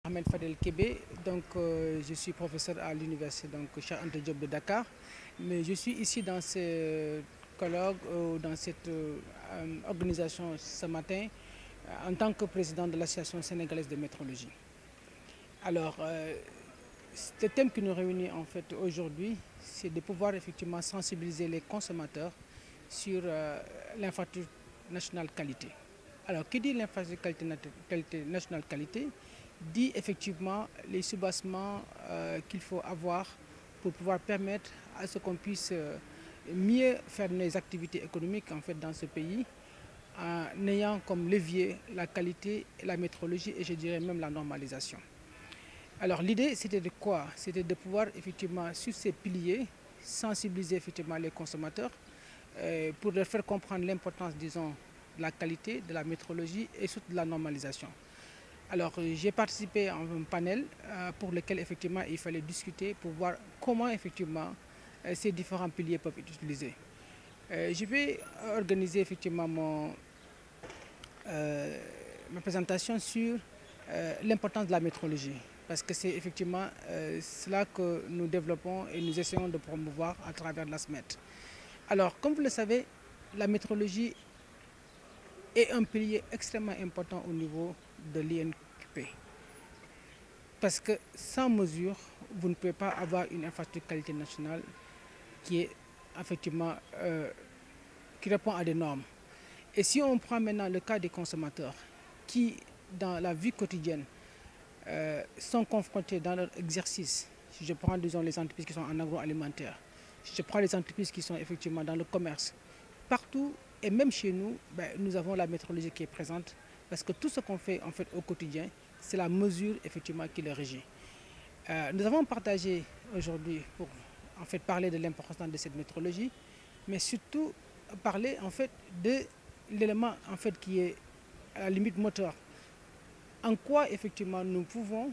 Ahmed Fadel Kébé, je suis professeur à l'université Cheikh Anta Diop de Dakar, mais je suis ici dans ce colloque, dans cette organisation ce matin en tant que président de l'Association sénégalaise de métrologie. Alors, le thème qui nous réunit en fait aujourd'hui, c'est de pouvoir effectivement sensibiliser les consommateurs sur l'infrastructure nationale qualité. Alors, qui dit l'infrastructure qualité nationale qualité dit effectivement les soubassements qu'il faut avoir pour pouvoir permettre à ce qu'on puisse mieux faire nos activités économiques en fait dans ce pays en ayant comme levier la qualité, la métrologie et je dirais même la normalisation. Alors l'idée c'était de quoi? C'était de pouvoir effectivement sur ces piliers sensibiliser effectivement les consommateurs pour leur faire comprendre l'importance disons de la qualité, de la métrologie et surtout de la normalisation. Alors j'ai participé à un panel pour lequel effectivement il fallait discuter pour voir comment effectivement ces différents piliers peuvent être utilisés. Je vais organiser effectivement ma présentation sur l'importance de la métrologie parce que c'est effectivement cela que nous développons et nous essayons de promouvoir à travers la SMET. Alors comme vous le savez, la métrologie est un pilier extrêmement important au niveau de l'INQP. Parce que sans mesure, vous ne pouvez pas avoir une infrastructure qualité nationale qui est effectivement qui répond à des normes. Et si on prend maintenant le cas des consommateurs qui, dans la vie quotidienne, sont confrontés dans leur exercice, si je prends disons les entreprises qui sont en agroalimentaire, si je prends les entreprises qui sont effectivement dans le commerce, partout et même chez nous, nous avons la métrologie qui est présente parce que tout ce qu'on fait en fait au quotidien, c'est la mesure effectivement qui le régit. Nous avons partagé aujourd'hui pour en fait parler de l'importance de cette métrologie, mais surtout parler en fait de l'élément en fait qui est à la limite moteur. En quoi effectivement nous pouvons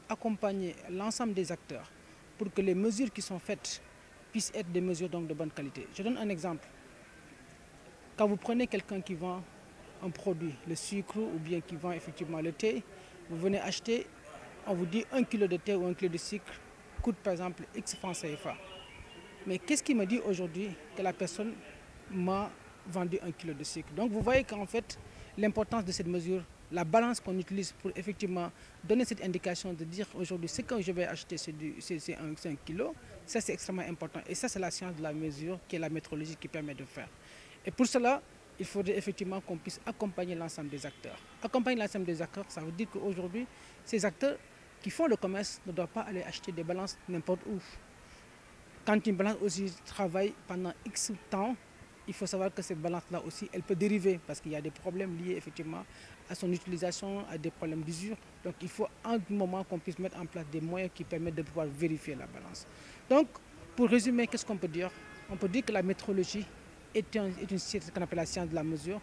accompagner l'ensemble des acteurs pour que les mesures qui sont faites puissent être des mesures donc de bonne qualité. Je donne un exemple. Quand vous prenez quelqu'un qui vend un produit, le sucre ou bien qui vend effectivement le thé, vous venez acheter, on vous dit 1 kg de thé ou 1 kg de sucre coûte par exemple X francs CFA. Mais qu'est-ce qui me dit aujourd'hui que la personne m'a vendu 1 kg de sucre? Donc vous voyez qu'en fait l'importance de cette mesure, la balance qu'on utilise pour effectivement donner cette indication de dire aujourd'hui ce que je vais acheter c'est 1 kg, ça c'est extrêmement important. Et ça c'est la science de la mesure qui est la métrologie qui permet de faire. Et pour cela, il faudrait effectivement qu'on puisse accompagner l'ensemble des acteurs. Accompagner l'ensemble des acteurs, ça veut dire qu'aujourd'hui, ces acteurs qui font le commerce ne doivent pas aller acheter des balances n'importe où. Quand une balance aussi travaille pendant X temps, il faut savoir que cette balance-là aussi, elle peut dériver parce qu'il y a des problèmes liés effectivement à son utilisation, à des problèmes d'usure. Donc il faut à un moment qu'on puisse mettre en place des moyens qui permettent de pouvoir vérifier la balance. Donc pour résumer, qu'est-ce qu'on peut dire? On peut dire que la métrologie est ce qu'on appelle la science de la mesure.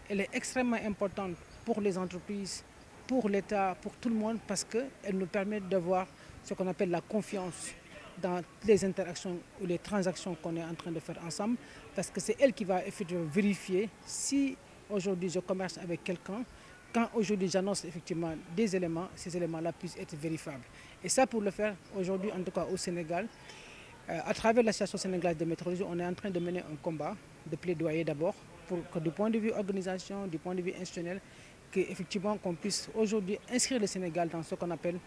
Elle est extrêmement importante pour les entreprises, pour l'État, pour tout le monde parce qu'elle nous permet d'avoir ce qu'on appelle la confiance dans les interactions ou les transactions qu'on est en train de faire ensemble parce que c'est elle qui va effectivement vérifier si aujourd'hui je commerce avec quelqu'un, quand aujourd'hui j'annonce effectivement des éléments, ces éléments-là puissent être vérifiables. Et ça pour le faire aujourd'hui en tout cas au Sénégal, à travers l'Association sénégalaise de métrologie, on est en train de mener un combat de plaidoyer d'abord pour que du point de vue organisation, du point de vue institutionnel, qu'effectivement qu'on puisse aujourd'hui inscrire le Sénégal dans ce qu'on appelle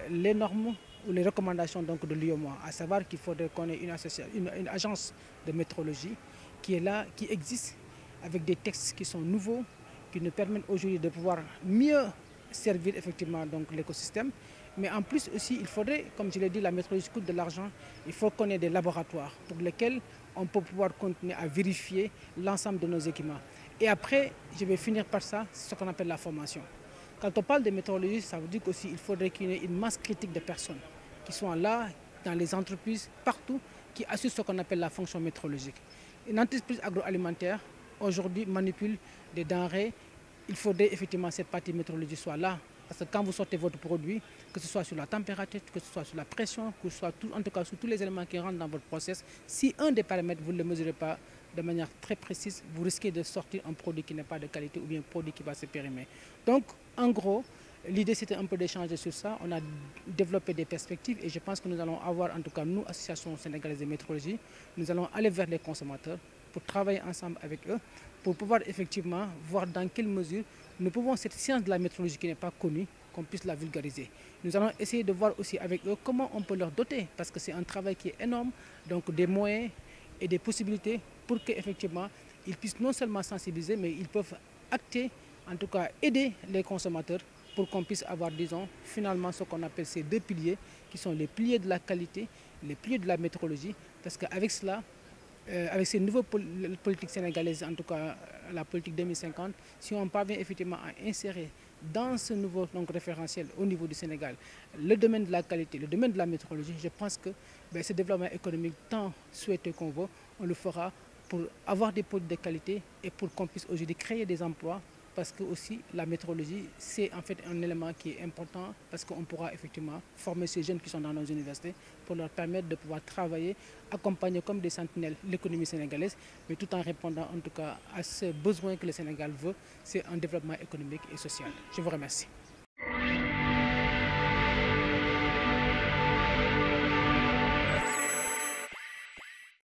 les normes ou les recommandations donc de l'UEMOA, à savoir qu'il faudrait qu'on ait une agence de métrologie qui est là, qui existe avec des textes qui sont nouveaux, qui nous permettent aujourd'hui de pouvoir mieux servir effectivement donc l'écosystème. Mais en plus aussi, il faudrait, comme je l'ai dit, la métrologie coûte de l'argent. Il faut qu'on ait des laboratoires pour lesquels on peut pouvoir continuer à vérifier l'ensemble de nos équipements. Et après, je vais finir par ça, c'est ce qu'on appelle la formation. Quand on parle de métrologie, ça veut dire qu'aussi il faudrait qu'il y ait une masse critique de personnes qui sont là, dans les entreprises, partout, qui assurent ce qu'on appelle la fonction métrologique. Une entreprise agroalimentaire, aujourd'hui, manipule des denrées. Il faudrait effectivement que cette partie métrologie soit là. Parce que quand vous sortez votre produit, que ce soit sur la température, que ce soit sur la pression, que ce soit en tout cas sur tous les éléments qui rentrent dans votre process, si un des paramètres, vous ne le mesurez pas de manière très précise, vous risquez de sortir un produit qui n'est pas de qualité ou bien un produit qui va se périmer. Donc, en gros, L'idée, c'était un peu d'échanger sur ça. On a développé des perspectives et je pense que nous allons avoir, en tout cas, nous, Association sénégalaise de métrologie, nous allons aller vers les consommateurs pour travailler ensemble avec eux, pour pouvoir effectivement voir dans quelle mesure nous pouvons, cette science de la métrologie qui n'est pas connue, qu'on puisse la vulgariser. Nous allons essayer de voir aussi avec eux comment on peut leur doter, parce que c'est un travail qui est énorme, donc des moyens et des possibilités pour qu'effectivement, ils puissent non seulement sensibiliser, mais ils peuvent acter, en tout cas aider les consommateurs pour qu'on puisse avoir, disons, finalement ce qu'on appelle ces deux piliers, qui sont les piliers de la qualité, les piliers de la métrologie, parce qu'avec cela, avec ces nouvelles politiques sénégalaises, en tout cas la politique 2050, si on parvient effectivement à insérer dans ce nouveau référentiel au niveau du Sénégal le domaine de la qualité, le domaine de la métrologie, je pense que ce développement économique tant souhaité qu'on veut, on le fera pour avoir des produits de qualité et pour qu'on puisse aujourd'hui créer des emplois, parce que aussi la métrologie, c'est en fait un élément qui est important, parce qu'on pourra effectivement former ces jeunes qui sont dans nos universités pour leur permettre de pouvoir travailler, accompagner comme des sentinelles l'économie sénégalaise, mais tout en répondant en tout cas à ce besoin que le Sénégal veut, c'est un développement économique et social. Je vous remercie.